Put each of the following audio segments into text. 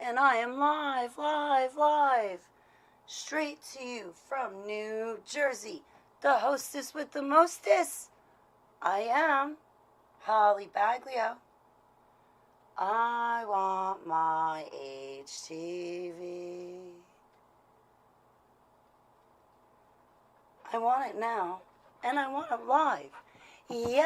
And I am live, live, live. Straight to you from New Jersey. The hostess with the mostest. I am Holly Baglio. I want my HTV. I want it now. And I want it live. Yay!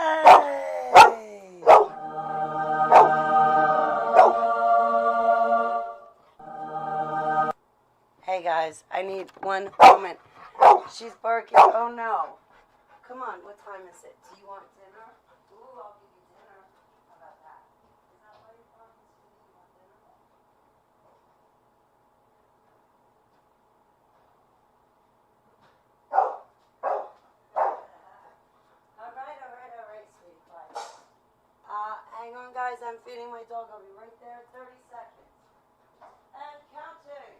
Hey guys, I need one moment. She's barking. Oh no. Come on, what time is it? Do you want dinner? Ooh, I'll give you dinner. How about that? Is that why you're barking? Do you want dinner? Alright, sweetie pie. Hang on guys, I'm feeding my dog. I'll be right there in 30 seconds. And counting.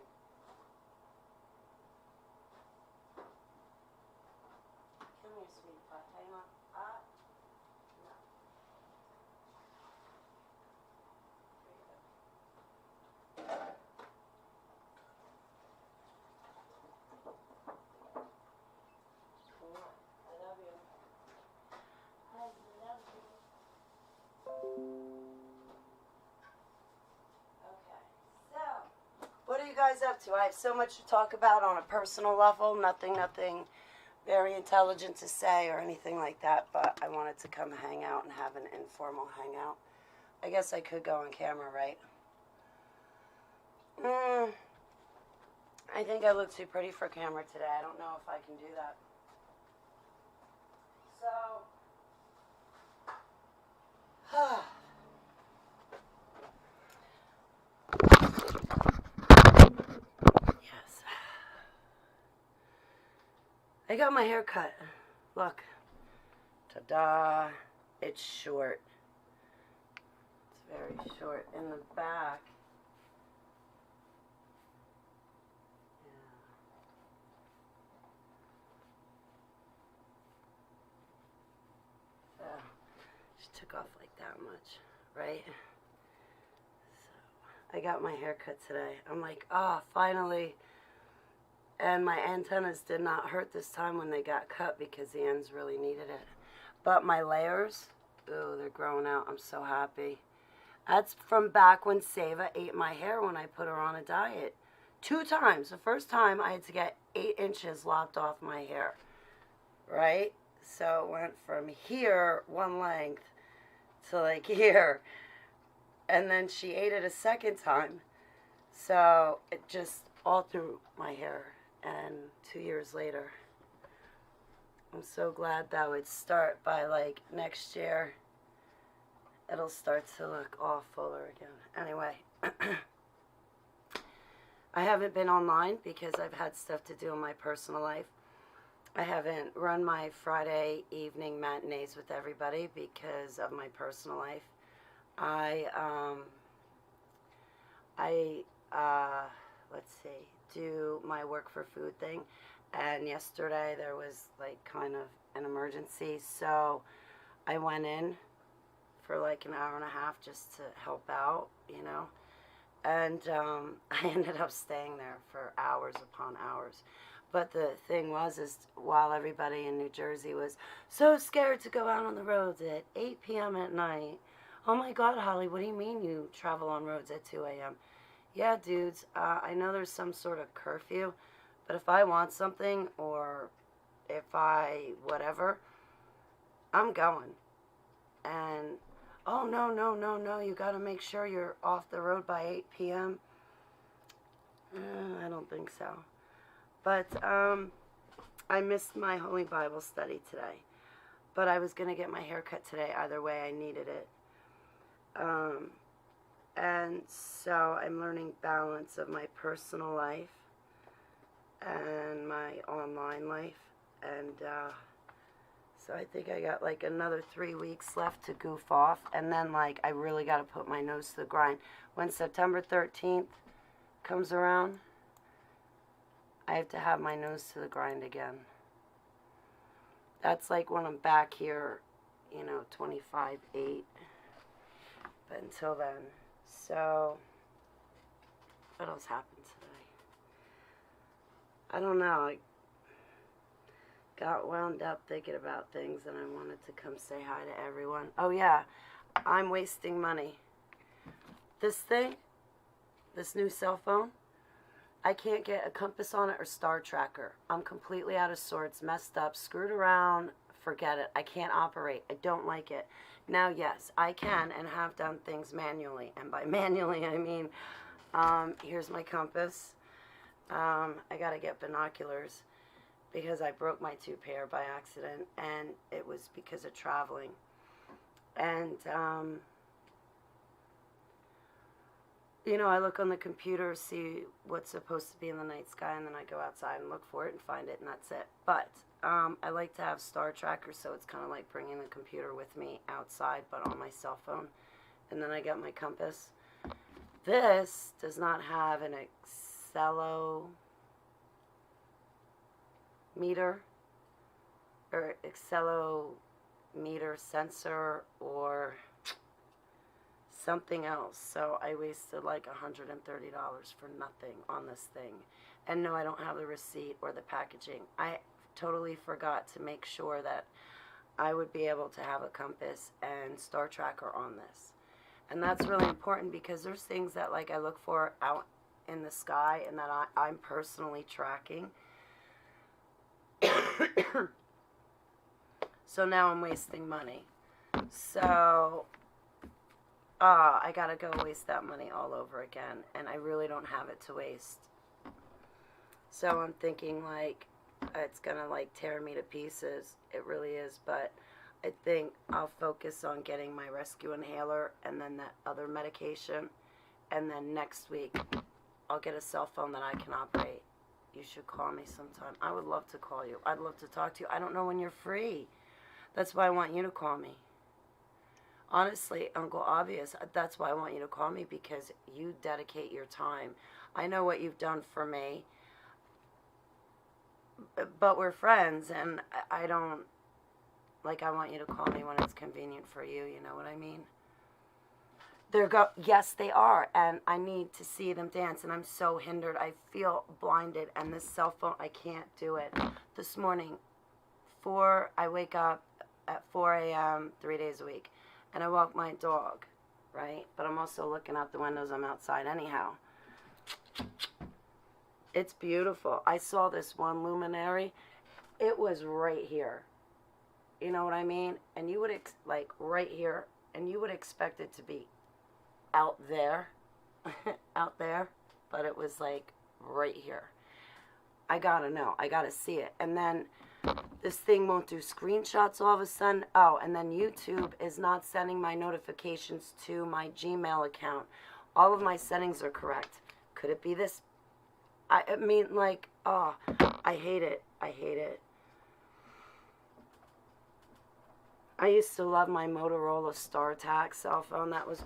Come here, sweetie pie. Hang on. No. I love you. I love you. Okay. So, what are you guys up to? I have so much to talk about on a personal level. Nothing very intelligent to say or anything like that, but I wanted to come hang out and have an informal hangout. I guess I could go on camera, right? I think I look too pretty for camera today. I don't know if I can do that. Yes. I got my hair cut. Look. Ta-da. It's short. It's very short in the back. Yeah. She took off like that much, right? So I got my hair cut today. I'm like, finally. And my antennas did not hurt this time when they got cut because the ends really needed it. But my layers, ooh, they're growing out. I'm so happy. That's from back when Seva ate my hair when I put her on a diet. 2 times. The first time I had to get 8 inches lopped off my hair. Right? So it went from here, one length, to like here. And then she ate it a second time. So it just all through my hair. And 2 years later, I'm so glad that would start by like next year. It'll start to look all fuller again. Anyway, I haven't been online because I've had stuff to do in my personal life. I haven't run my Friday evening matinees with everybody because of my personal life. Let's see, do my work for food thing. And yesterday there was like kind of an emergency. So I went in for like an hour and a half just to help out, you know. And I ended up staying there for hours upon hours. But the thing was, is while everybody in New Jersey was so scared to go out on the roads at 8 p.m. at night, oh my God, Holly, what do you mean you travel on roads at 2 a.m.? Yeah, dudes, I know there's some sort of curfew, but if I want something or if I whatever, I'm going. And, oh, no, you got to make sure you're off the road by 8 p.m. I don't think so. But I missed my Holy Bible study today. But I was going to get my hair cut today. Either way, I needed it. And so I'm learning balance of my personal life and my online life. And so I think I got like another 3 weeks left to goof off. And then like I really got to put my nose to the grind. When September 13th comes around, I have to have my nose to the grind again. That's like when I'm back here 25/8. But until then, so what else happened today? I don't know. I got wound up thinking about things and I wanted to come say hi to everyone. Oh yeah, I'm wasting money. This thing, this new cell phone, I can't get a compass on it or star tracker. I'm completely out of sorts, messed up, screwed around, forget it. I can't operate. I don't like it. Now, yes, I can and have done things manually. And by manually, I mean, here's my compass. I got to get binoculars because I broke my 2 pair by accident, and it was because of traveling. And, I look on the computer, see what's supposed to be in the night sky, and then I go outside and look for it and find it, and that's it. But I like to have star trackers, so it's kind of like bringing the computer with me outside, but on my cell phone. And then I got my compass. This does not have an accelerometer or accelerometer sensor or something else. So I wasted like $130 for nothing on this thing. And no, I don't have the receipt or the packaging. I totally forgot to make sure that I would be able to have a compass and star tracker on this. And that's really important because there's things that like I look for out in the sky and that I'm personally tracking. So now I'm wasting money. So I gotta go waste that money all over again, and I really don't have it to waste. So I'm thinking like it's gonna like tear me to pieces. It really is, but I think I'll focus on getting my rescue inhaler and then that other medication, and then next week I'll get a cell phone that I can operate. You should call me sometime. I would love to call you. I'd love to talk to you. I don't know when you're free. That's why I want you to call me. Honestly, Uncle Obvious, that's why I want you to call me, because you dedicate your time. I know what you've done for me, but we're friends, and I don't, like, I want you to call me when it's convenient for you, you know what I mean? Yes, they are, and I need to see them dance, and I'm so hindered. I feel blinded, and this cell phone, I can't do it. This morning, I wake up at 4 a.m. 3 days a week. And I walk my dog, right? But I'm also looking out the windows. I'm outside anyhow. It's beautiful. I saw this one luminary. It was right here. You know what I mean? And you would, like, right here. And you would expect it to be out there. Out there. But it was, like, right here. I gotta know. I gotta see it. And then this thing won't do screenshots all of a sudden. Oh, and then YouTube is not sending my notifications to my Gmail account. All of my settings are correct. Could it be this? I mean, like, oh, I hate it. I hate it. I used to love my Motorola StarTAC cell phone. That was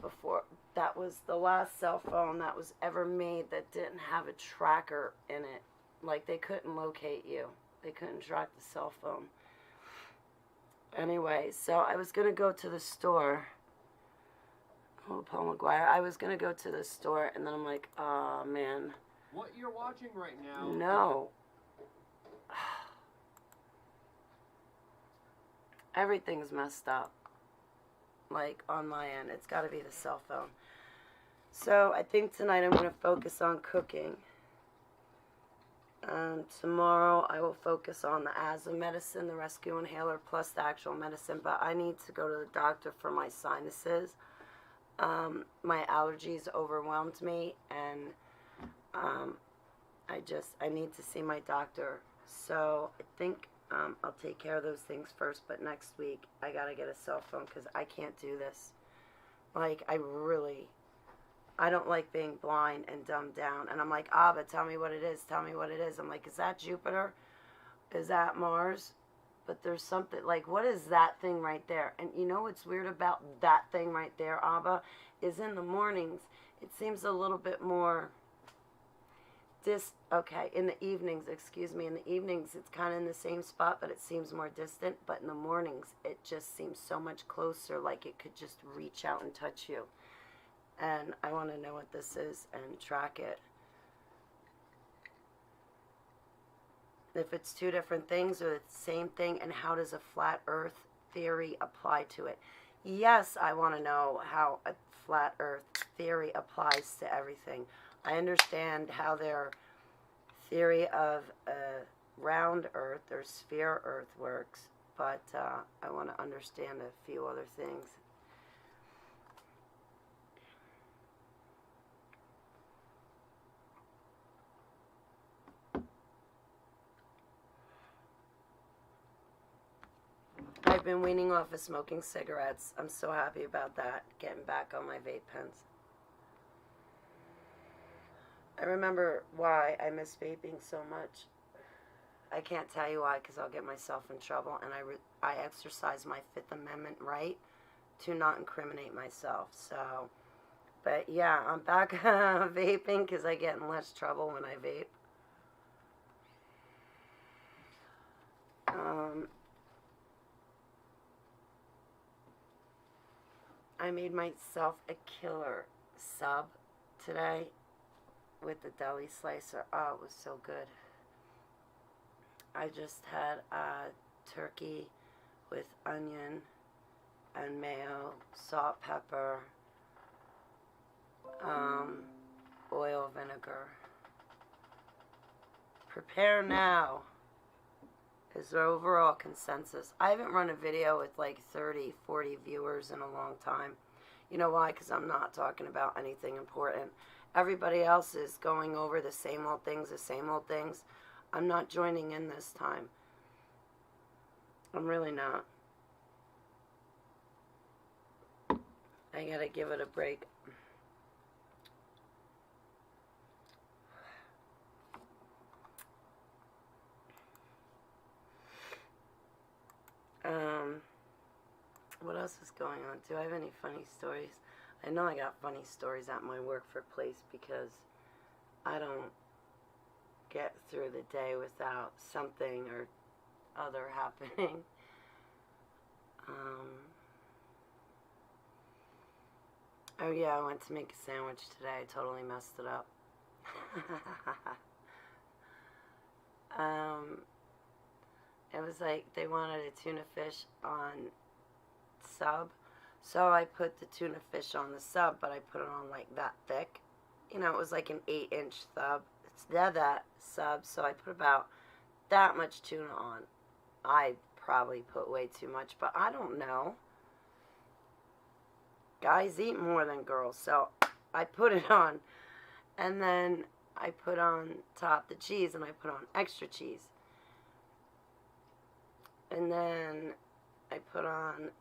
the last cell phone that was ever made that didn't have a tracker in it. Like, they couldn't locate you. They couldn't track the cell phone. Anyway, so I was going to go to the store. Oh, Paul McGuire. I was going to go to the store, and then I'm like, oh, man. What you're watching right now... No. Everything's messed up. Like, on my end. It's got to be the cell phone. So, I think tonight I'm going to focus on cooking. Tomorrow I will focus on the asthma medicine, the rescue inhaler, plus the actual medicine. But I need to go to the doctor for my sinuses. My allergies overwhelmed me, and I need to see my doctor. So I think I'll take care of those things first. But next week I gotta get a cell phone because I can't do this. Like, I don't like being blind and dumbed down. And I'm like, Abba, tell me what it is. Tell me what it is. I'm like, is that Jupiter? Is that Mars? But there's something, like, what is that thing right there? And you know what's weird about that thing right there, Abba? Is in the mornings, it seems a little bit more Okay, in the evenings, excuse me, in the evenings it's kind of in the same spot, but it seems more distant. But in the mornings, it just seems so much closer, like it could just reach out and touch you. And I want to know what this is and track it. If it's two different things or it's the same thing, and how does a flat earth theory apply to it? Yes, I want to know how a flat earth theory applies to everything. I understand how their theory of a round earth or sphere earth works, but I want to understand a few other things. I've been weaning off of smoking cigarettes. I'm so happy about that, getting back on my vape pens. I remember why I miss vaping so much. I can't tell you why, because I'll get myself in trouble, and I exercise my Fifth Amendment right to not incriminate myself. So, but yeah, I'm back vaping because I get in less trouble when I vape. I made myself a killer sub today with the deli slicer. Oh, it was so good. I just had turkey with onion and mayo, salt, pepper, oil, vinegar. Prepare now is the overall consensus. I haven't run a video with like 30, 40 viewers in a long time. You know why? Because I'm not talking about anything important. Everybody else is going over the same old things, the same old things. I'm not joining in this time. I'm really not. I gotta give it a break. What else is going on? Do I have any funny stories? I know I got funny stories at my workplace because I don't get through the day without something or other happening. Oh yeah, I went to make a sandwich today. I totally messed it up. It was like they wanted a tuna fish on sub, so I put the tuna fish on the sub, but I put it on like that thick. You know, it was like an 8-inch sub. It's that sub, so I put about that much tuna on. I probably put way too much, but I don't know. Guys eat more than girls, so I put it on, and then I put on top the cheese, and I put on extra cheese. And then I put on,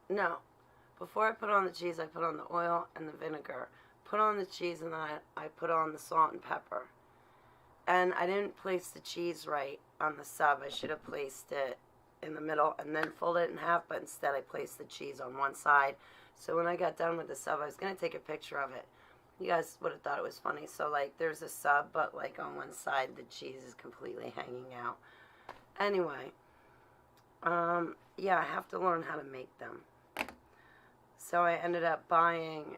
no, before I put on the cheese, I put on the oil and the vinegar. Put on the cheese, and then I put on the salt and pepper. And I didn't place the cheese right on the sub. I should have placed it in the middle and then fold it in half, but instead I placed the cheese on one side. So when I got done with the sub, I was going to take a picture of it. You guys would have thought it was funny. So like there's a sub, but like on one side the cheese is completely hanging out. Anyway, yeah, I have to learn how to make them. So I ended up buying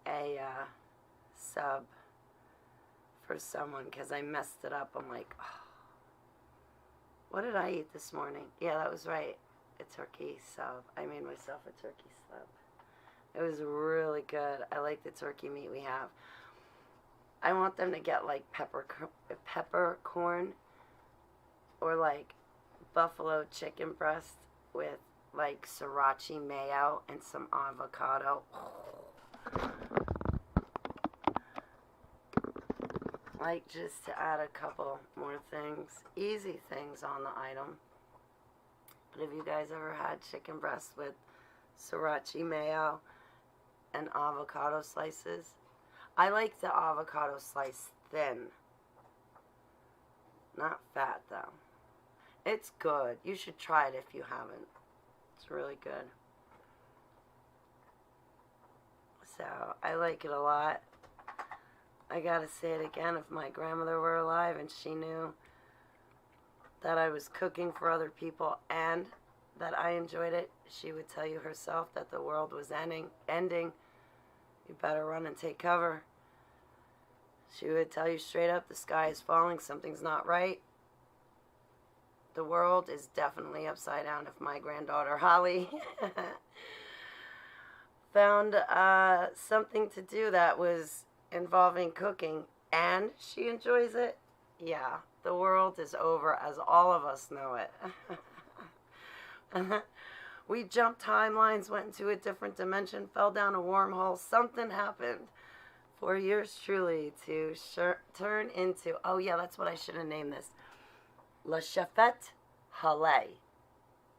a sub for someone because I messed it up. I'm like, oh, what did I eat this morning? Yeah, that was right. A turkey sub. I made myself a turkey sub. It was really good. I like the turkey meat we have. I want them to get like peppercorn or like buffalo chicken breast with like sriracha mayo and some avocado. Like just to add a couple more things, easy things on the item. But have you guys ever had chicken breast with sriracha mayo and avocado slices? I like the avocado slice thin. Not fat though. It's good. You should try it if you haven't. It's really good. So I like it a lot. I gotta say it again, if my grandmother were alive and she knew that I was cooking for other people and that I enjoyed it, she would tell you herself that the world was ending. You better run and take cover. She would tell you straight up, the sky is falling, something's not right. The world is definitely upside down if my granddaughter Holly found something to do that was involving cooking and she enjoys it. Yeah, the world is over as all of us know it. We jumped timelines, went into a different dimension, fell down a wormhole. Something happened for yours truly to turn into, oh yeah, that's what I should have named this. La Chefette Halle.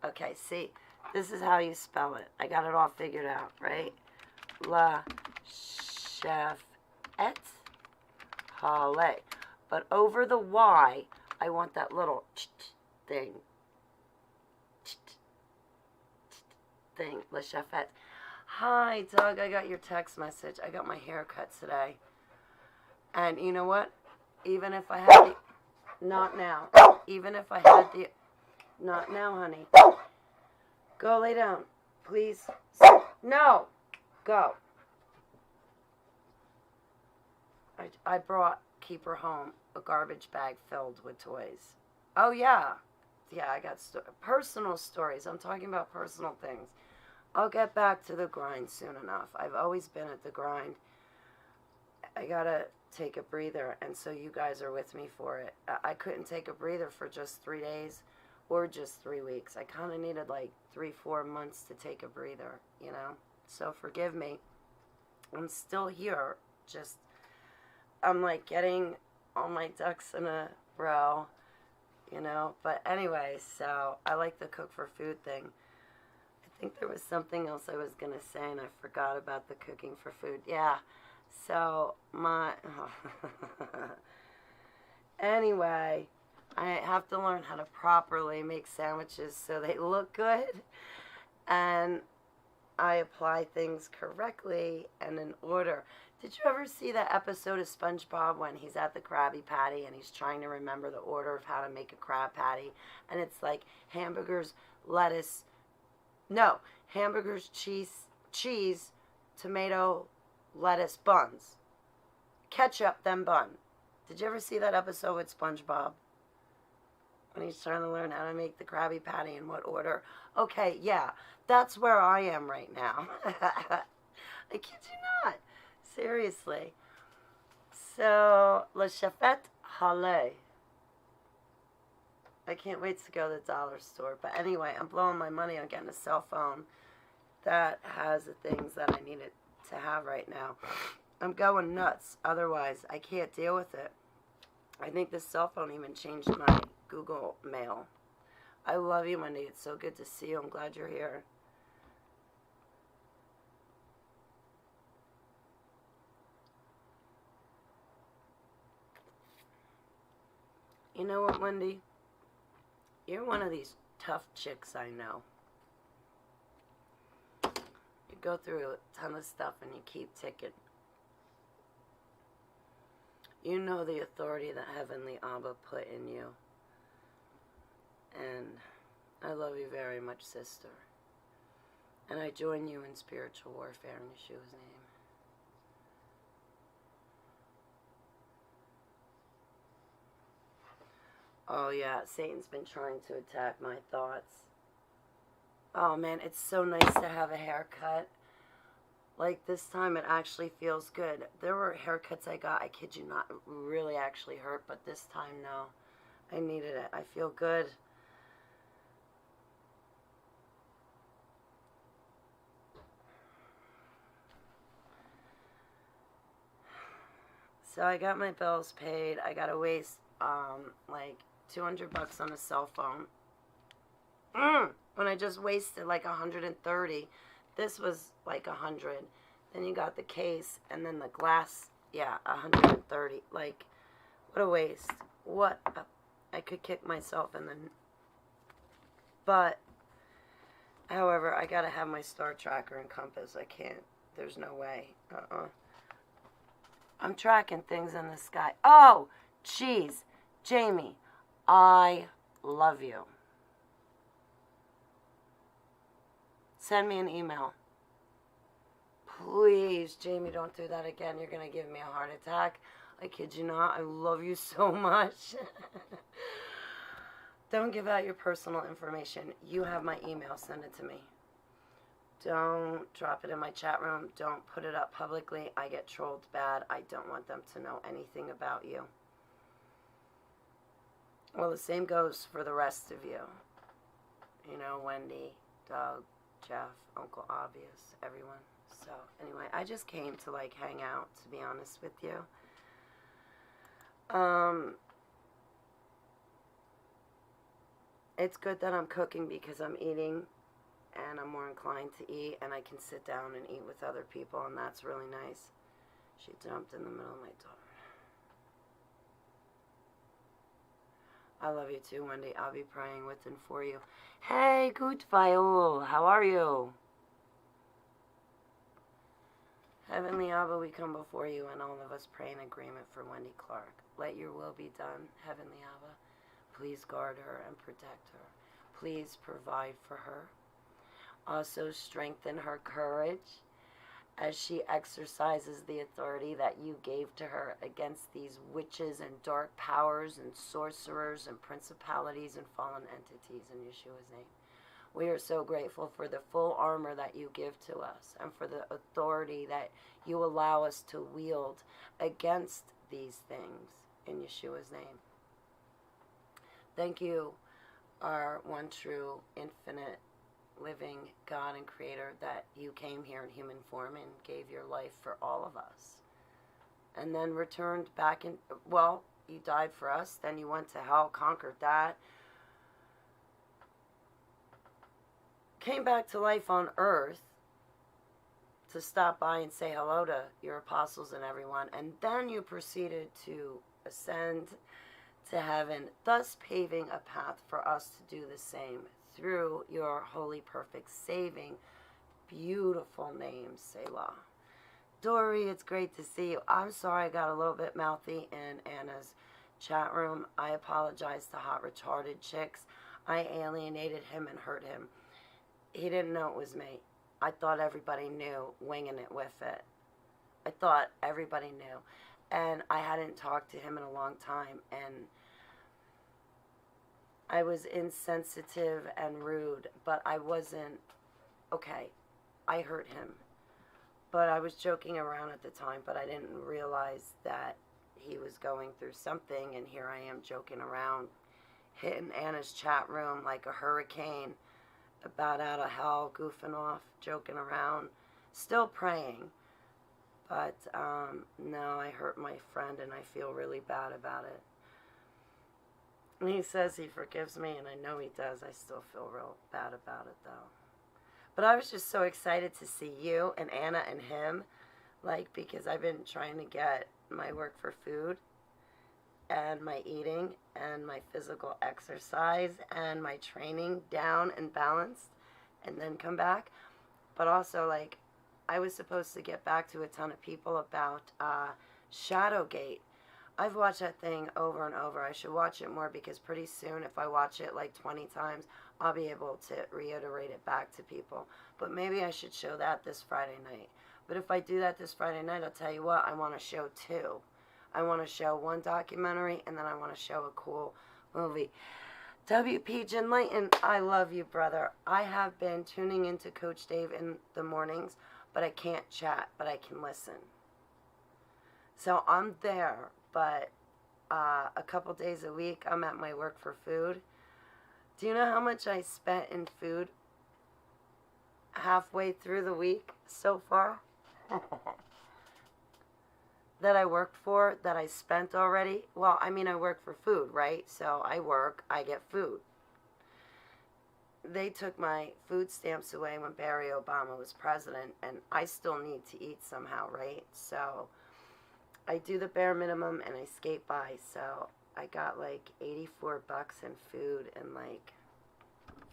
Okay, see, this is how you spell it. I got it all figured out, right? La Chefette Halle. But over the Y, I want that little thing. La Chefette. Hi, Doug. I got your text message. I got my hair cut today. And you know what? Even if I had the... Not now. Even if I had the... Not now, honey. Go lay down. Please. No. Go. I brought Keeper home a garbage bag filled with toys. Oh, yeah. Yeah, I got personal stories. I'm talking about personal things. I'll get back to the grind soon enough. I've always been at the grind. I gotta take a breather, and so you guys are with me for it. I couldn't take a breather for just 3 days or just 3 weeks. I kind of needed like 3-4 months to take a breather, you know? So forgive me. I'm still here. Just, I'm like getting all my ducks in a row, you know? But anyway, so I like the cook for food thing. I think there was something else I was going to say, and I forgot about the cooking for food. Yeah, so anyway, I have to learn how to properly make sandwiches so they look good, and I apply things correctly and in order. Did you ever see that episode of SpongeBob when he's at the Krabby Patty and he's trying to remember the order of how to make a crab patty? And it's like hamburgers, lettuce, no, hamburgers, cheese, tomato, lettuce, buns. Ketchup, then bun. Did you ever see that episode with SpongeBob? When he's trying to learn how to make the Krabby Patty in what order? Okay, yeah, that's where I am right now. I kid you not. Seriously. So, La Chefette Halle. I can't wait to go to the dollar store. But anyway, I'm blowing my money on getting a cell phone that has the things that I needed to have right now. I'm going nuts. Otherwise, I can't deal with it. I think this cell phone even changed my Google Mail. I love you, Wendy. It's so good to see you. I'm glad you're here. You know what, Wendy? You're one of these tough chicks I know. You go through a ton of stuff and you keep ticking. You know the authority that Heavenly Abba put in you. And I love you very much, sister. And I join you in spiritual warfare in Yeshua's name. Oh yeah, Satan's been trying to attack my thoughts. Oh man, it's so nice to have a haircut. Like this time it actually feels good. There were haircuts I got, I kid you not, really actually hurt, but this time no. I needed it. I feel good. So I got my bills paid. I got to waste like $200 on a cell phone. When I just wasted like 130. This was like 100. Then you got the case and then the glass. Yeah, 130. Like, what a waste. I could kick myself in the... But, however, I gotta have my star tracker and compass. I can't. There's no way. I'm tracking things in the sky. Oh, jeez. Jamie, I love you. Send me an email. Please, Jamie, don't do that again. You're going to give me a heart attack. I kid you not. I love you so much. Don't give out your personal information. You have my email. Send it to me. Don't drop it in my chat room. Don't put it up publicly. I get trolled bad. I don't want them to know anything about you. Well, the same goes for the rest of you. You know, Wendy, Doug, Jeff, Uncle Obvious, everyone. So, anyway, I just came to, like, hang out, to be honest with you. It's good that I'm cooking because I'm eating and I'm more inclined to eat and I can sit down and eat with other people, and that's really nice. She jumped in the middle of my daughter. I love you too, Wendy. I'll be praying with and for you. Hey, good Viol. How are you? Heavenly Abba, we come before you and all of us pray in agreement for Wendy Clark. Let your will be done, Heavenly Abba. Please guard her and protect her. Please provide for her. Also strengthen her courage as she exercises the authority that you gave to her against these witches and dark powers and sorcerers and principalities and fallen entities in Yeshua's name. We are so grateful for the full armor that you give to us and for the authority that you allow us to wield against these things in Yeshua's name. Thank you, our one true, infinite, living God and Creator, that you came here in human form and gave your life for all of us. And then returned back in, well, you died for us, then you went to hell, conquered that, came back to life on earth to stop by and say hello to your apostles and everyone, and then you proceeded to ascend to heaven, thus paving a path for us to do the same through your holy, perfect, saving, beautiful name, Selah. Dory, it's great to see you. I'm sorry I got a little bit mouthy in Anna's chat room. I apologize to Hot Retarded Chicks. I alienated him and hurt him. He didn't know it was me. I thought everybody knew, winging it with it. I thought everybody knew. And I hadn't talked to him in a long time, and I was insensitive and rude, but I wasn't, okay, I hurt him. But I was joking around at the time, but I didn't realize that he was going through something, and here I am joking around, hitting Anna's chat room like a hurricane, about out of hell, goofing off, joking around, still praying. But, no, I hurt my friend, and I feel really bad about it. And he says he forgives me, and I know he does. I still feel real bad about it, though. But I was just so excited to see you and Anna and him, like, because I've been trying to get my work for food and my eating and my physical exercise and my training down and balanced and then come back. But also, like, I was supposed to get back to a ton of people about Shadowgate. I've watched that thing over and over. I should watch it more because pretty soon, if I watch it like 20 times, I'll be able to reiterate it back to people. But maybe I should show that this Friday night. But if I do that this Friday night, I'll tell you what, I want to show two. I want to show one documentary, and then I want to show a cool movie. WP Jen Layton, I love you, brother. I have been tuning into Coach Dave in the mornings, but I can't chat, but I can listen. So I'm there, but a couple days a week, I'm at my work for food. Do you know how much I spent in food halfway through the week so far? That I worked for, that I spent already? Well, I mean, I work for food, right? So I work, I get food. They took my food stamps away when Barry Obama was president, and I still need to eat somehow, right? So I do the bare minimum and I skate by. So I got like $84 in food in like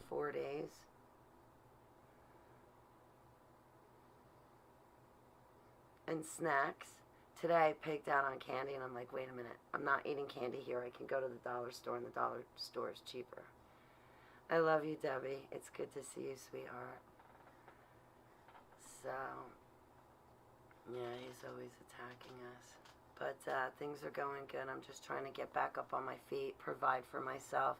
4 days. And snacks. today I pigged out on candy, and I'm like, wait a minute, I'm not eating candy here. I can go to the dollar store, and the dollar store is cheaper. I love you, Debbie. It's good to see you, sweetheart. So, yeah, he's always attacking us. But things are going good. I'm just trying to get back up on my feet, provide for myself.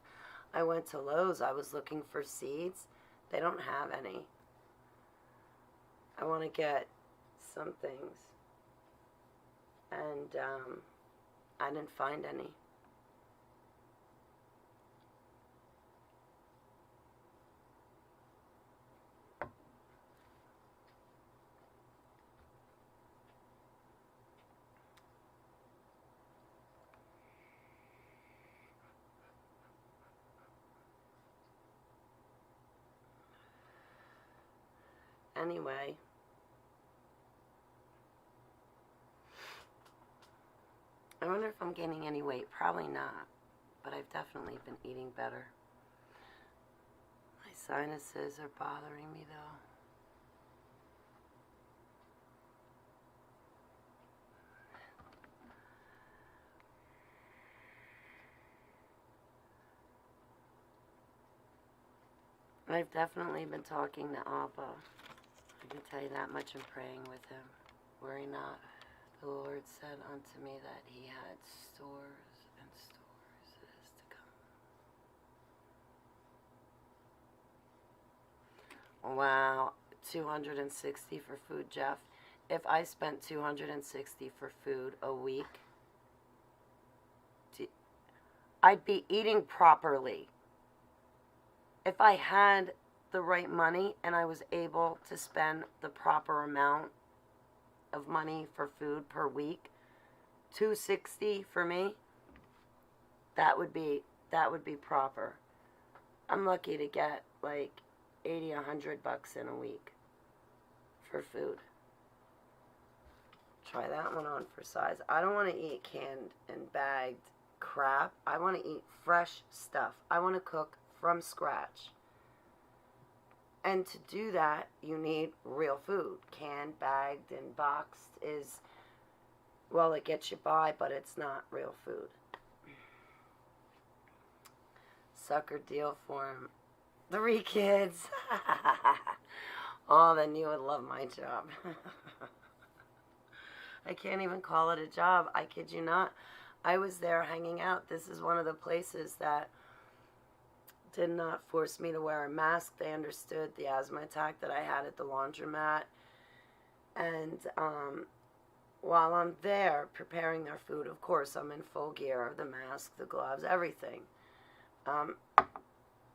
I went to Lowe's. I was looking for seeds. They don't have any. I want to get some things. And I didn't find any. Anyway, I wonder if I'm gaining any weight. Probably not, but I've definitely been eating better. My sinuses are bothering me though. I've definitely been talking to Abba. I can tell you that much, and praying with him. Worry not. The Lord said unto me that he had stores and stores is to come. Wow, 260 for food, Jeff. If I spent 260 for food a week, I'd be eating properly. If I had the right money and I was able to spend the proper amount of money for food per week, 260 for me, that would be proper. I'm lucky to get like 80, $100 in a week for food. Try that one on for size. I don't want to eat canned and bagged crap. I want to eat fresh stuff. I want to cook from scratch. And to do that, you need real food. Canned, bagged, and boxed is, well, it gets you by, but it's not real food. Sucker deal for him. 3 kids. Oh, then you would love my job. I can't even call it a job. I kid you not. I was there hanging out. This is one of the places that did not force me to wear a mask. They understood the asthma attack that I had at the laundromat. And while I'm there preparing their food, of course, I'm in full gear, the mask, the gloves, everything.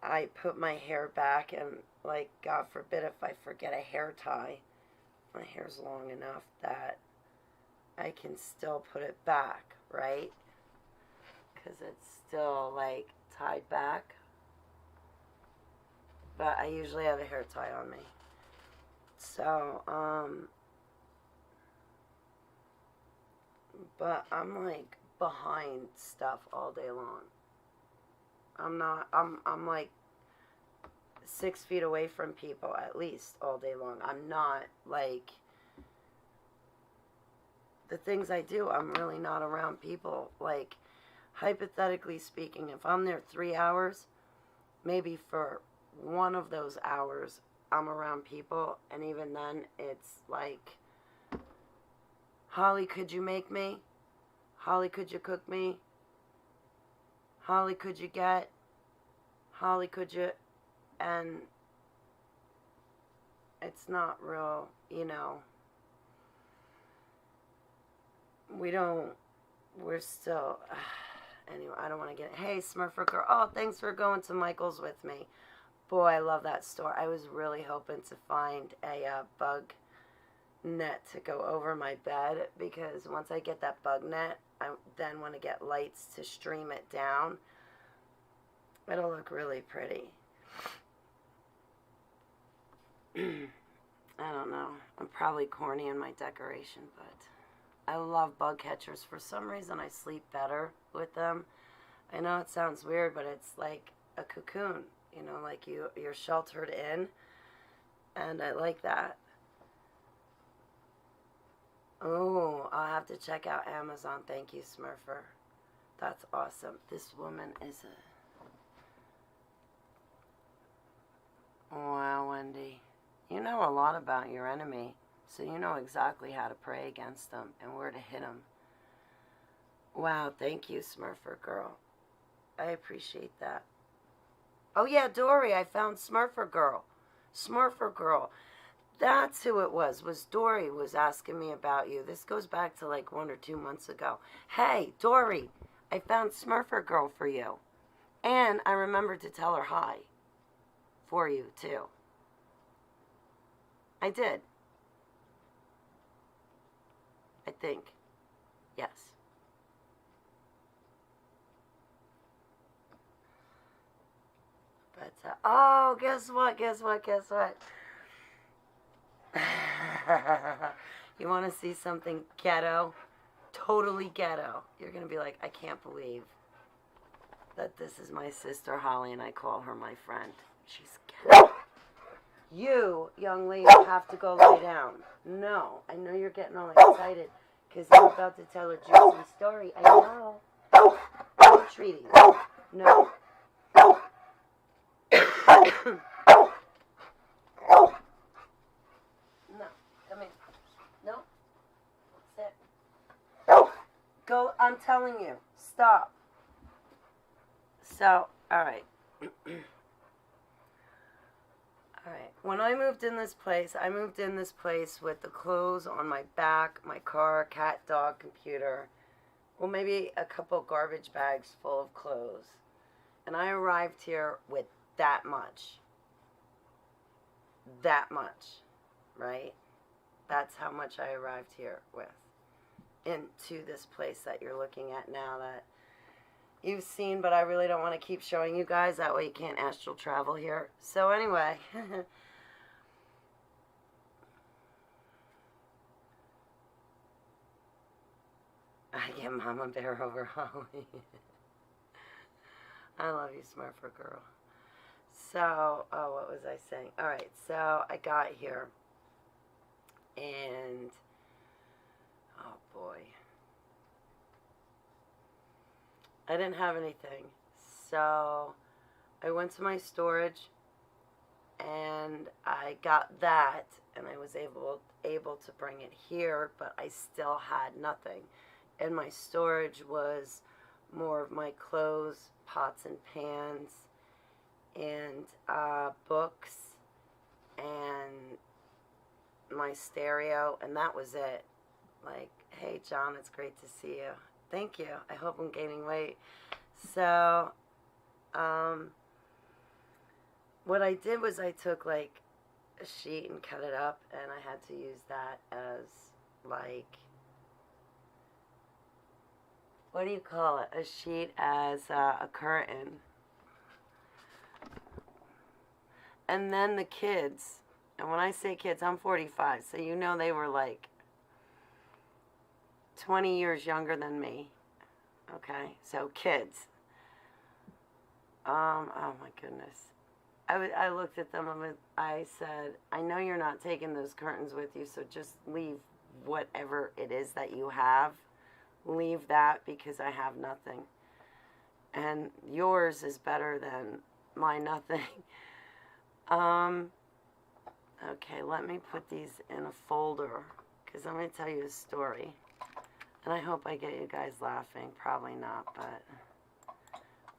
I put my hair back, and, like, God forbid if I forget a hair tie, my hair's long enough that I can still put it back, right? Because it's still, like, tied back. But I usually have a hair tie on me. So, but I'm, like, behind stuff all day long. I'm like 6 feet away from people at least all day long. I'm not, like, the things I do, I'm really not around people. Like, hypothetically speaking, if I'm there 3 hours, maybe for one of those hours I'm around people, and even then it's like, Holly, could you make me? Holly, could you cook me? Holly, could you get? Holly, could you? And it's not real, you know. We're still, anyway, I don't want to get, hey, Smurfer Girl, oh, thanks for going to Michael's with me. Boy, I love that store. I was really hoping to find a bug net to go over my bed, because once I get that bug net, I then want to get lights to stream it down. It'll look really pretty. I don't know. I'm probably corny in my decoration, but I love bug catchers. For some reason, I sleep better with them. I know it sounds weird, but it's like a cocoon. You know, like you're sheltered in, and I like that. Oh, I'll have to check out Amazon. Thank you, Smurfer. That's awesome. This woman is a... Wow, Wendy. You know a lot about your enemy, so you know exactly how to pray against them and where to hit them. Wow, thank you, Smurfer girl. I appreciate that. Oh yeah, Dory, I found Smurfer girl. Smurfer girl. That's who it was Dory was asking me about you. This goes back to like 1 or 2 months ago. Hey, Dory, I found Smurfer girl for you. And I remembered to tell her hi. For you, too. I did. I think. Yes. But, oh, guess what? You want to see something ghetto? Totally ghetto. You're going to be like, I can't believe that this is my sister Holly and I call her my friend. She's ghetto. You, young lady, have to go lay down. No, I know you're getting all excited because I'm about to tell a juicy story. I know. No treaties. No. No, come here. No. Sit. Go, I'm telling you. Stop. So, alright. Alright, when I moved in this place with the clothes on my back, my car, cat, dog, computer, well, maybe a couple garbage bags full of clothes. And I arrived here with that much. That much, right? That's how much I arrived here with. Into this place that you're looking at now that you've seen, but I really don't want to keep showing you guys. That way you can't astral travel here. So anyway. I get Mama Bear over Holly. I love you, Smurfer girl. So, oh, what was I saying? Alright, so I got here. And, oh boy. I didn't have anything. So, I went to my storage. And I got that. And I was able to bring it here. But I still had nothing. And my storage was more of my clothes, pots and pans, and books, and my stereo, and that was it. Like, hey, John, it's great to see you. Thank you. I hope I'm gaining weight. So, what I did was I took, like, a sheet and cut it up, and I had to use that as, like, what do you call it? A sheet as a curtain. And then the kids, and when I say kids, I'm 45, so you know they were like 20 years younger than me. Okay, so kids. Oh my goodness. I looked at them and I said, I know you're not taking those curtains with you, so just leave whatever it is that you have. Leave that because I have nothing. And yours is better than my nothing. Okay, let me put these in a folder because I'm going to tell you a story. And I hope I get you guys laughing. Probably not, but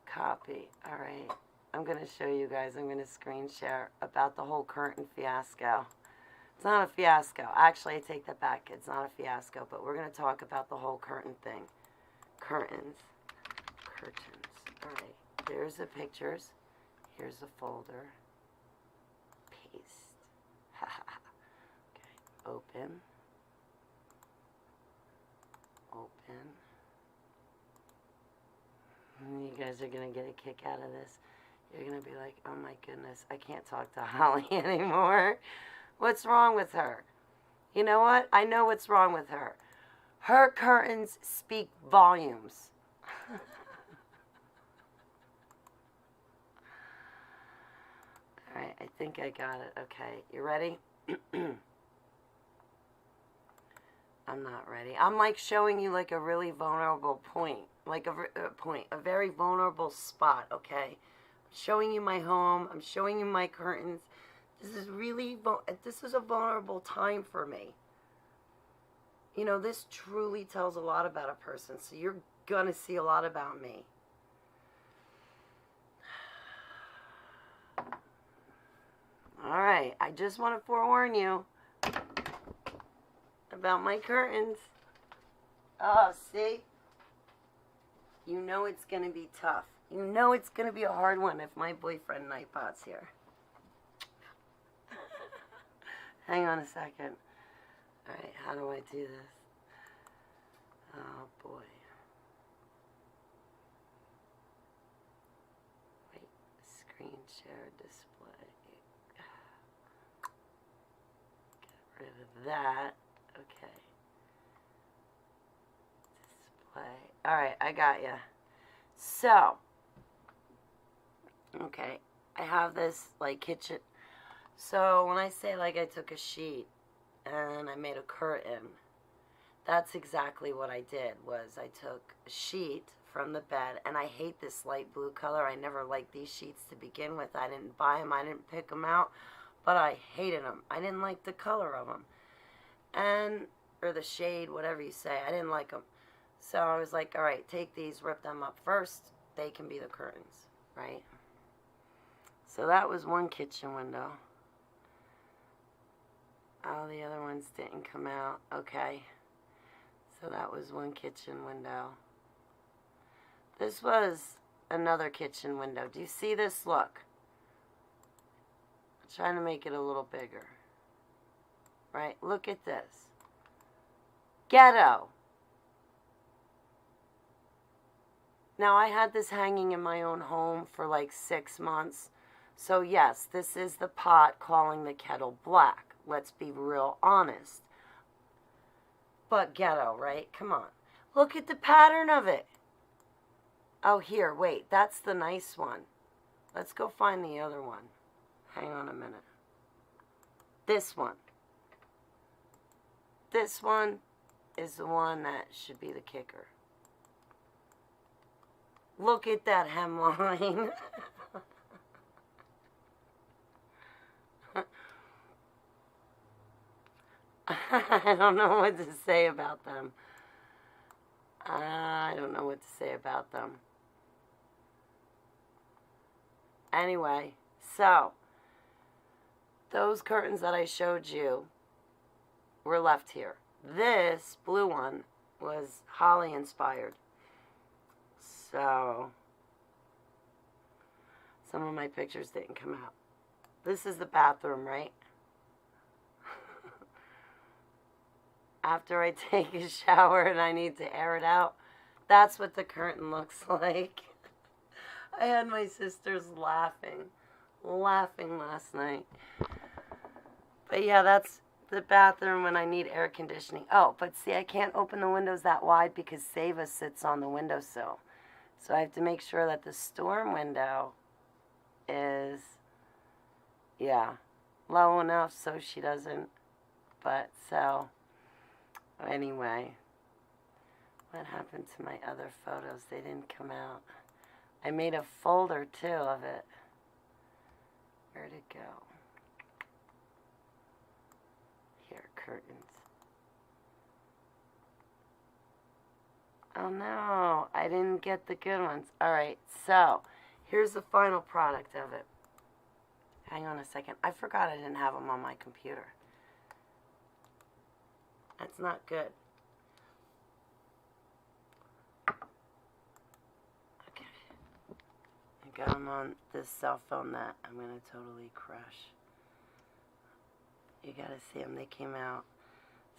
copy. All right. I'm going to show you guys. I'm going to screen share about the whole curtain fiasco. It's not a fiasco. Actually, I take that back. It's not a fiasco, but we're going to talk about the whole curtain thing. Curtains. All right. There's the pictures. Here's the folder. Paste. Okay. Open. And you guys are going to get a kick out of this. You're going to be like, oh my goodness, I can't talk to Holly anymore. What's wrong with her? You know what? I know what's wrong with her. Her curtains speak volumes. Alright, I think I got it. Okay, you ready? I'm not ready. I'm like showing you like a really vulnerable point, like a very vulnerable spot, okay? I'm showing you my home. I'm showing you my curtains. This is really, this is a vulnerable time for me. You know, this truly tells a lot about a person, so you're gonna see a lot about me. Alright, I just want to forewarn you about my curtains. Oh, see? You know it's going to be tough. You know it's going to be a hard one if my boyfriend Nightbot's here. Hang on a second. Alright, how do I do this? Oh, boy. Wait, screen share display. Get rid of that. Okay. Display. Alright, I got ya. So, okay, I have this, like, kitchen. So, when I say, like, I took a sheet and I made a curtain, that's exactly what I did, was I took a sheet from the bed, and I hate this light blue color. I never liked these sheets to begin with. I didn't buy them. I didn't pick them out, but I hated them. I didn't like the color of them. And, or the shade, whatever you say. I didn't like them. So I was like, all right, take these, rip them up first. They can be the curtains, right? So that was one kitchen window. Oh, the other ones didn't come out. Okay. So that was one kitchen window. This was another kitchen window. Do you see this? Look. I'm trying to make it a little bigger. Right? Look at this. Ghetto. Now, I had this hanging in my own home for like 6 months. So, yes, this is the pot calling the kettle black. Let's be real honest. But ghetto, right? Come on. Look at the pattern of it. Oh, here, wait. That's the nice one. Let's go find the other one. Hang on a minute. This one. This one is the one that should be the kicker. Look at that hemline. I don't know what to say about them. I don't know what to say about them. Anyway, so those curtains that I showed you were left here. This blue one was Holly inspired. So some of my pictures didn't come out. This is the bathroom, right? After I take a shower and I need to air it out, that's what the curtain looks like. I had my sisters laughing last night. But yeah, that's the bathroom when I need air conditioning. Oh, but see, I can't open the windows that wide because Seva sits on the windowsill. So I have to make sure that the storm window is, yeah, low enough so she doesn't. But so, anyway, what happened to my other photos? They didn't come out. I made a folder too of it. Where'd it go? Here, curtains. Oh no, I didn't get the good ones. Alright, so here's the final product of it. Hang on a second. I forgot I didn't have them on my computer. That's not good. Okay. I got them on this cell phone that I'm going to totally crush. You got to see them. They came out.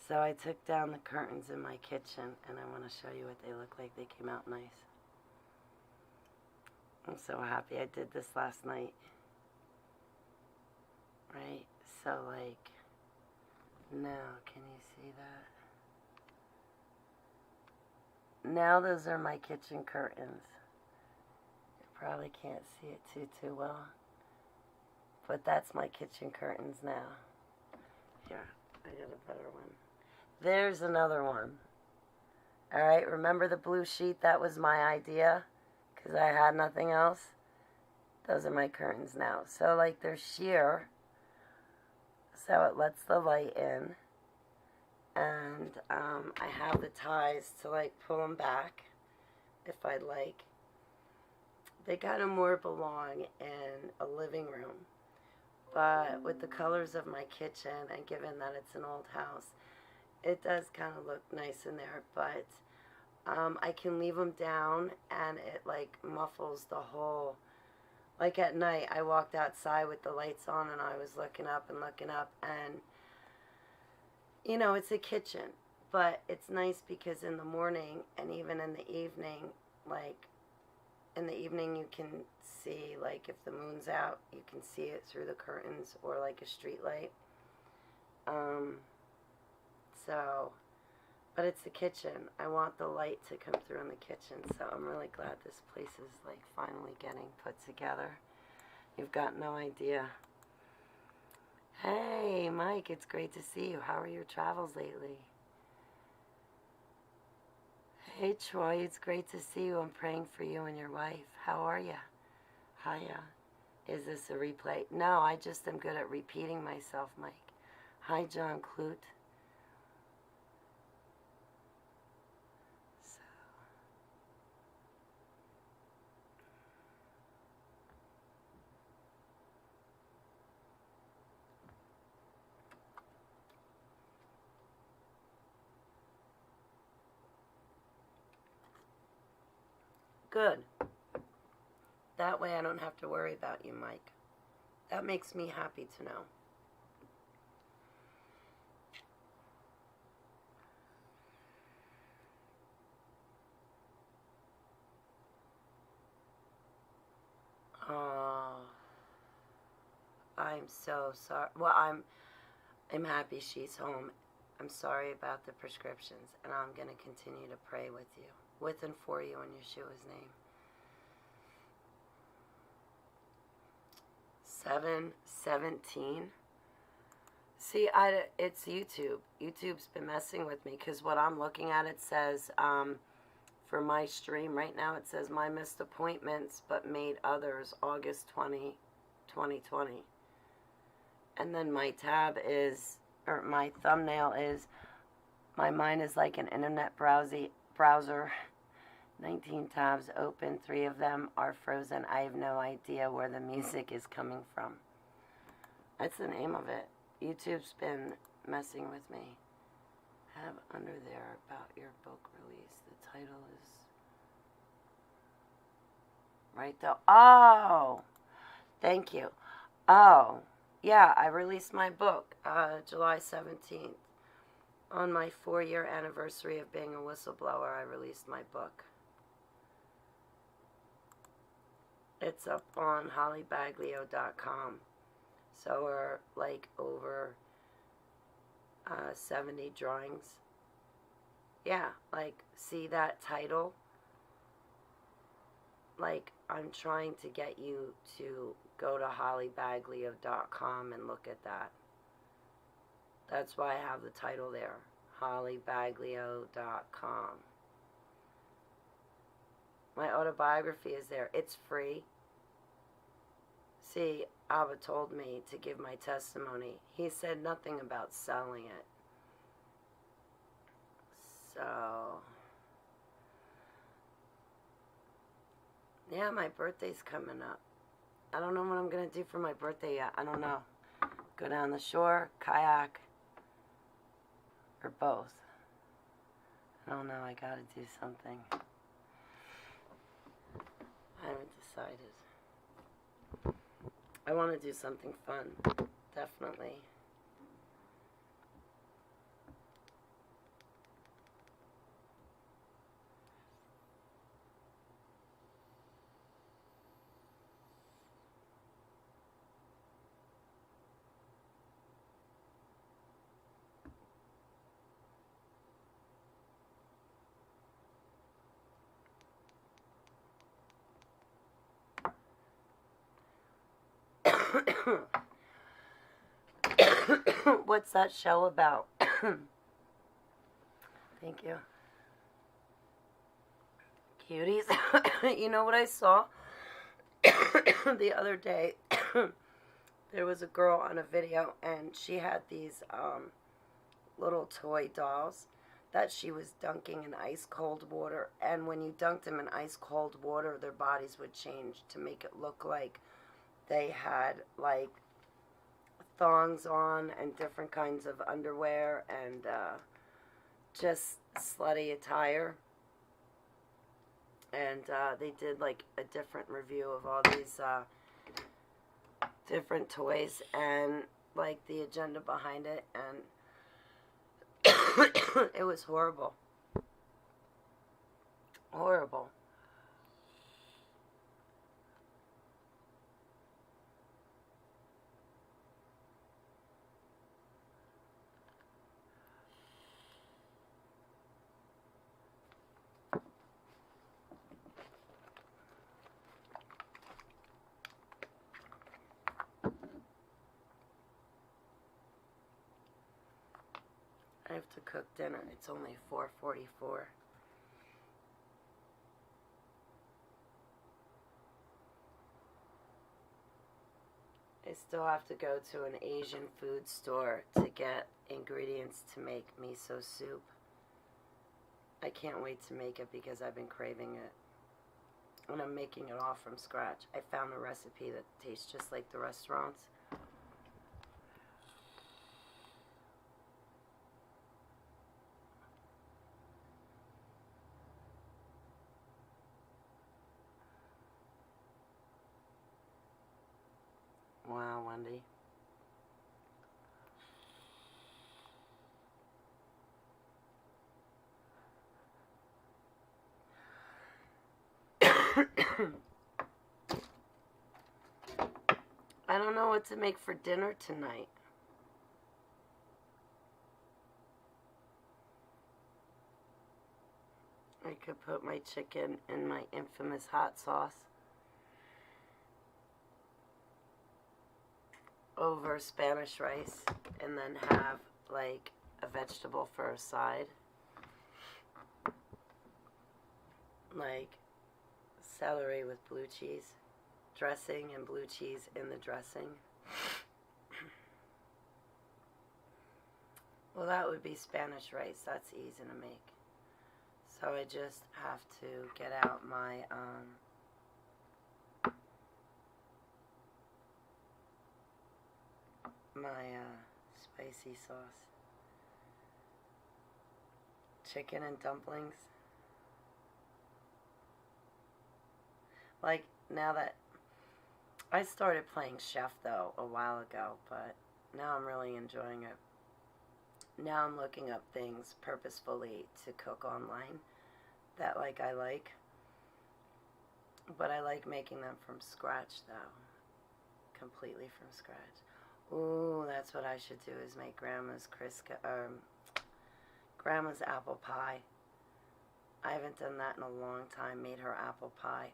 So I took down the curtains in my kitchen, and I want to show you what they look like. They came out nice. I'm so happy I did this last night. Right? So, like, now, can you see that? Now those are my kitchen curtains. You probably can't see it too well. But that's my kitchen curtains now. Here, I got a better one. there's another one. All right, remember the blue sheet? That was my idea because I had nothing else. Those are my curtains now. So, like, they're sheer, so it lets the light in. And I have the ties to, like, pull them back if I'd like. They kind of more belong in a living room. But with the colors of my kitchen, and given that it's an old house, it does kind of look nice in there. But I can leave them down, and it, like, muffles the whole... Like, at night, I walked outside with the lights on, and I was looking up, and, you know, it's a kitchen. But it's nice because in the morning, and even in the evening, like, in the evening you can see, like, if the moon's out, you can see it through the curtains, or, like, a street light. But it's the kitchen. I want the light to come through in the kitchen, so I'm really glad this place is, like, finally getting put together. You've got no idea. Hey, Mike, it's great to see you. How are your travels lately? Hey, Troy, it's great to see you. I'm praying for you and your wife. How are you? Hiya. Is this a replay? No, I just am good at repeating myself, Mike. Hi, John Clute. Good. That way I don't have to worry about you, Mike. That makes me happy to know. Oh, I'm so sorry. Well, I'm happy she's home. I'm sorry about the prescriptions, and I'm going to continue to pray with you, with and for you in Yeshua's name. 7:17. See, it's YouTube. YouTube's been messing with me because what I'm looking at, it says, for my stream right now, it says my missed appointments but made others August 20, 2020. And then my tab is, or my thumbnail is, my mind is like an internet browser. 19 tabs open, 3 of them are frozen. I have no idea where the music is coming from. That's the name of it. YouTube's been messing with me. Have under there about your book release. The title is right there. Oh, thank you. Oh, yeah, I released my book July 17th. On my 4-year anniversary of being a whistleblower, I released my book. It's up on hollybaglio.com. So we're like over 70 drawings. Yeah, like, see that title? Like, I'm trying to get you to go to hollybaglio.com and look at that. That's why I have the title there, hollybaglio.com. My autobiography is there. It's free. See, Abba told me to give my testimony. He said nothing about selling it. So, yeah, my birthday's coming up. I don't know what I'm going to do for my birthday yet. I don't know. Go down the shore, kayak, or both. I don't know. I got to do something. I haven't decided. I want to do something fun, definitely. What's that show about? Thank you. Cuties. You know what I saw the other day? There was a girl on a video, and she had these little toy dolls that she was dunking in ice cold water. And when you dunked them in ice cold water, their bodies would change to make it look like they had like thongs on and different kinds of underwear and just slutty attire. And they did like a different review of all these different toys and like the agenda behind it, and it was horrible. Horrible. I have to cook dinner. It's only 4:44. I still have to go to an Asian food store to get ingredients to make miso soup. I can't wait to make it because I've been craving it. And I'm making it all from scratch. I found a recipe that tastes just like the restaurants. Wow, Wendy. I don't know what to make for dinner tonight. I could put my chicken in my infamous hot sauce over Spanish rice and then have like a vegetable for a side. Like celery with blue cheese dressing and blue cheese in the dressing. Well, that would be Spanish rice. That's easy to make. So I just have to get out my spicy sauce. Chicken and dumplings. Like, now that I started playing chef though a while ago, but now I'm really enjoying it. Now I'm looking up things purposefully to cook online that I like, but I like making them from scratch though, completely from scratch. Ooh, that's what I should do, is make grandma's grandma's apple pie. I haven't done that in a long time. Made her apple pie.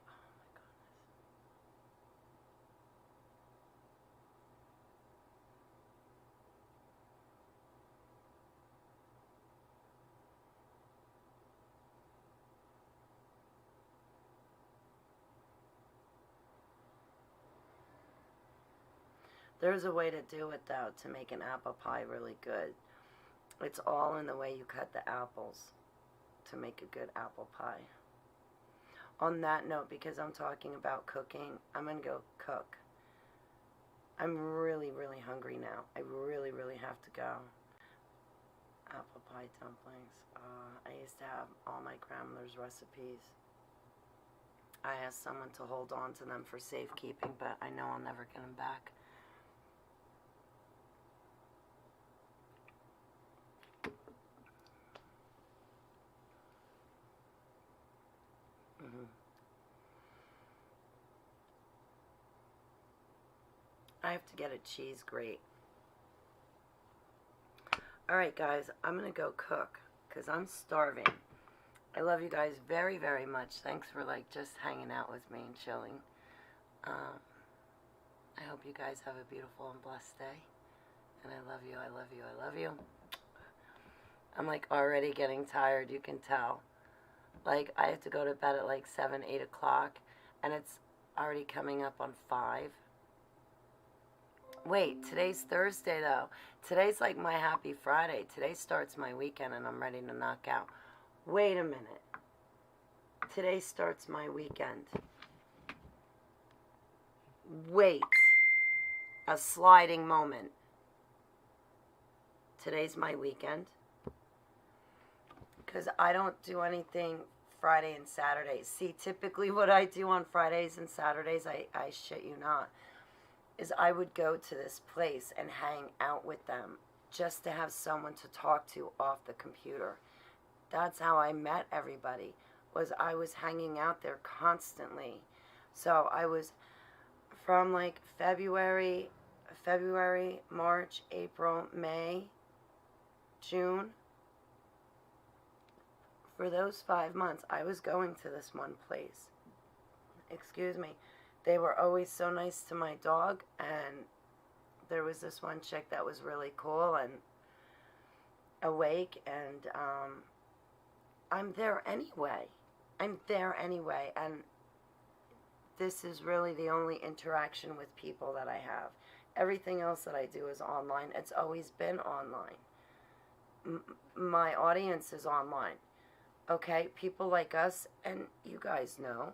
There's a way to do it though, to make an apple pie really good. It's all in the way you cut the apples to make a good apple pie. On that note, because I'm talking about cooking, I'm going to go cook. I'm really, really hungry now. I really, really have to go. Apple pie dumplings. I used to have all my grandmother's recipes. I asked someone to hold on to them for safekeeping, but I know I'll never get them back. I have to get a cheese grate. Alright guys, I'm going to go cook because I'm starving. I love you guys very, very much. Thanks for just hanging out with me and chilling. I hope you guys have a beautiful and blessed day. And I love you, I love you, I love you. I'm like already getting tired, you can tell. Like I have to go to bed at like 7, 8 o'clock, and it's already coming up on 5. Wait, today's Thursday though. Today's like my happy Friday. Today starts my weekend and I'm ready to knock out. Wait a minute. Today starts my weekend. Wait. A sliding moment. Today's my weekend. Because I don't do anything Friday and Saturdays. See, typically what I do on Fridays and Saturdays, I shit you not, is I would go to this place and hang out with them just to have someone to talk to off the computer. That's how I met everybody, was I was hanging out there constantly. So I was from like February, March, April, May, June. For those 5 months, I was going to this one place. Excuse me. They were always so nice to my dog, and there was this one chick that was really cool and awake, and I'm there anyway. And this is really the only interaction with people that I have. Everything else that I do is online. It's always been online. My audience is online. Okay, people like us, and you guys know,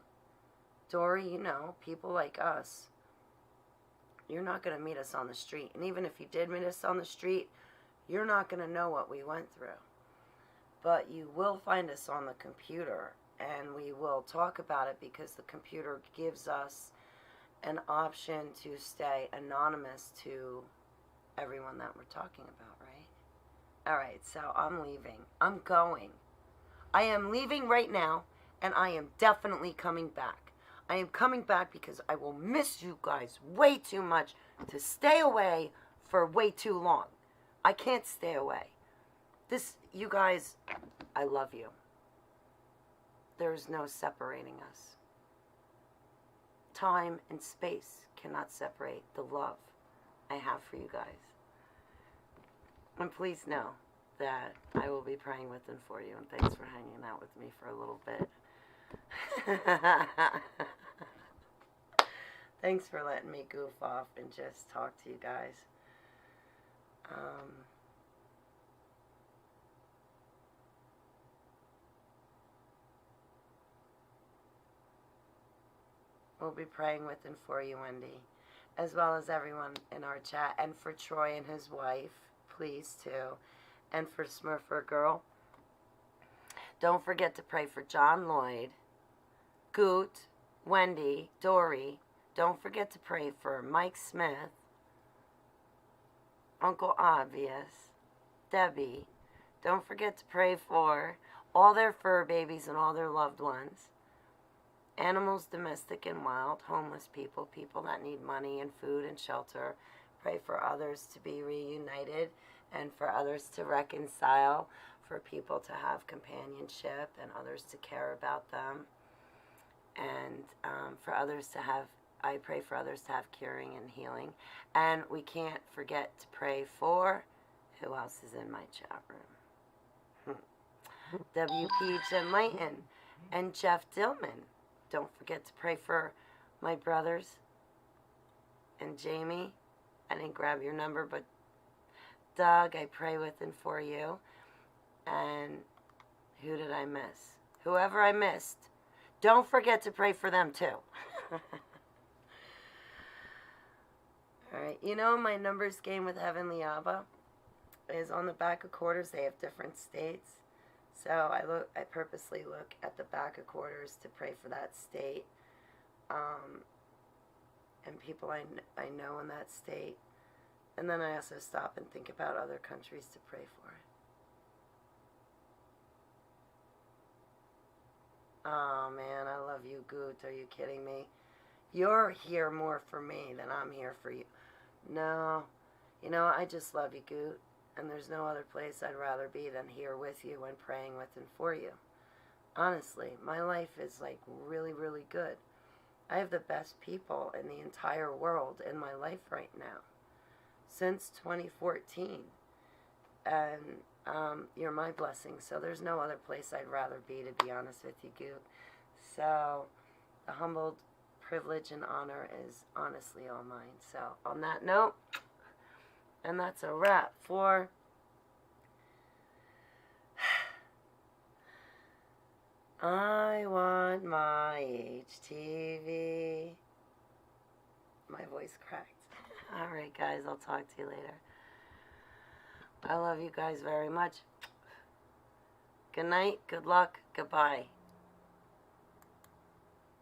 Dory, you know, people like us, you're not going to meet us on the street. And even if you did meet us on the street, you're not going to know what we went through. But you will find us on the computer, and we will talk about it because the computer gives us an option to stay anonymous to everyone that we're talking about, right? All right, so I'm leaving. I'm going. I am leaving right now, and I am definitely coming back. I am coming back because I will miss you guys way too much to stay away for way too long. I can't stay away. You guys, I love you. There's no separating us. Time and space cannot separate the love I have for you guys. And please know that I will be praying with and for you, and thanks for hanging out with me for a little bit. Thanks for letting me goof off and just talk to you guys. We'll be praying with and for you, Wendy, as well as everyone in our chat, and for Troy and his wife, please too, and for Smurfer Girl. Don't forget to pray for John Lloyd, Goot, Wendy, Dory. Don't forget to pray for Mike Smith, Uncle Obvious, Debbie. Don't forget to pray for all their fur babies and all their loved ones. Animals, domestic and wild, homeless people, people that need money and food and shelter. Pray for others to be reunited and for others to reconcile, for people to have companionship and others to care about them. And for others to have, I pray for others to have curing and healing. And we can't forget to pray for, who else is in my chat room? WP Jim Layton and Jeff Dillman. Don't forget to pray for my brothers and Jamie. I didn't grab your number, but Doug, I pray with and for you. And who did I miss? Whoever I missed, don't forget to pray for them too. All right, you know my numbers game with Heavenly Abba is on the back of quarters. They have different states. So I purposely look at the back of quarters to pray for that state, and people I know in that state, and then I also stop and think about other countries to pray for. Oh man, I love you, Goot. Are you kidding me? You're here more for me than I'm here for you. No, you know, I just love you, Goot. And there's no other place I'd rather be than here with you and praying with and for you. Honestly, my life is like really, really good. I have the best people in the entire world in my life right now. Since 2014. and you're my blessing. So there's no other place I'd rather be, to be honest with you, Goot. So the humbled privilege and honor is honestly all mine. So on that note, and that's a wrap for I want my HTV. My voice cracked. All right, guys, I'll talk to you later. I love you guys very much. Good night, good luck, goodbye.